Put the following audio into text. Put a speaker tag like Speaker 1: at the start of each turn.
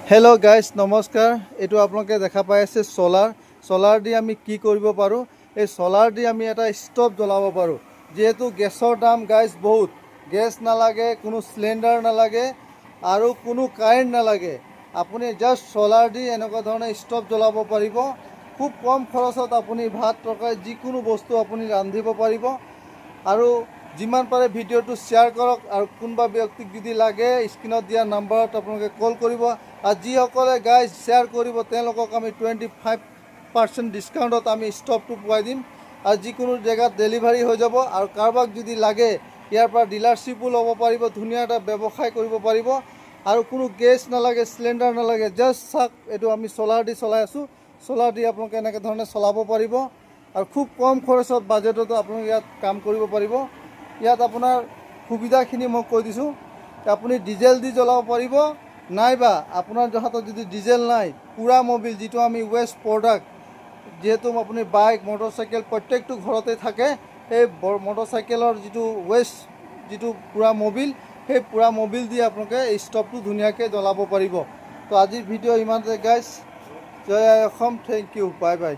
Speaker 1: Hello guys नमस्कार एटू आपलोके देखा पाई आछे सोलार दी आमी की करिब पारो ए सोलार दी आमी एटा स्टोव जलाब पारो जेहेतु गैसर दाम गाइस बहुत गैस नालागे कोनो सिलिंडार नालागे आरो कोनो कारेन्ट नालागे आपुनी जस्ट सोलार दी एनेका धरणे स्टोव जलाब पारिब खूब कम खरचत आपुनी भात तरकारी जिकोनो बस्तु आपुनी रांधिब पारिब आरो जिमान पारे भिडिओ शेयर करक और कोनबा व्यक्तिक यदि लागे स्क्रीनत दिया नम्बरत आपलोके कल करिब और जिसकले गाइज शेयर करिब तेनलोকক आमी 25% डिस्काउंटत आमी स्टोवटो पुवाई दिम और जिकोनो जगह डेलिभारी हो जाब और कारबाक यदि लागे यार पर डिलारशिपो लब पारिब धुनिया एटा व्यवसाय करिब पारिब और कोनो गैस नालागे सिलिंडार नालागे जस्ट साक एटू आमी सोलार दी चलाई आसो सोलार दी आपलोके एनेके धरणे चलाब पारिब और खूब कम खरचत बाजेटत आपलोके यात काम करिब पारिब ইয়াত আপোনাৰ সুবিধাখিনি মই কৈ দিছোঁ আপুনি ডিজেল দি জ্বলাব পাৰিব নাইবা আপোনাৰ হাতত যদি ডিজেল নাই পুৰা মোবিল যেটো আমি ওয়েস্ট প্ৰডাক্ট যেহেতু আপুনি বাইক মটৰচাইকেল প্ৰত্যেকটো ঘৰতে থাকে এই মটৰচাইকেলৰ যেটো ওয়েস্ট যেটো পুৰা মোবিল সেই পুৰা মোবিল দি আপোনালোকে এই ষ্টভটো ধুনীয়াকৈ জ্বলাব পাৰিব তো আজিৰ ভিডিঅ' ইমানতে গাইজ জয় আই Assam thank you bye by.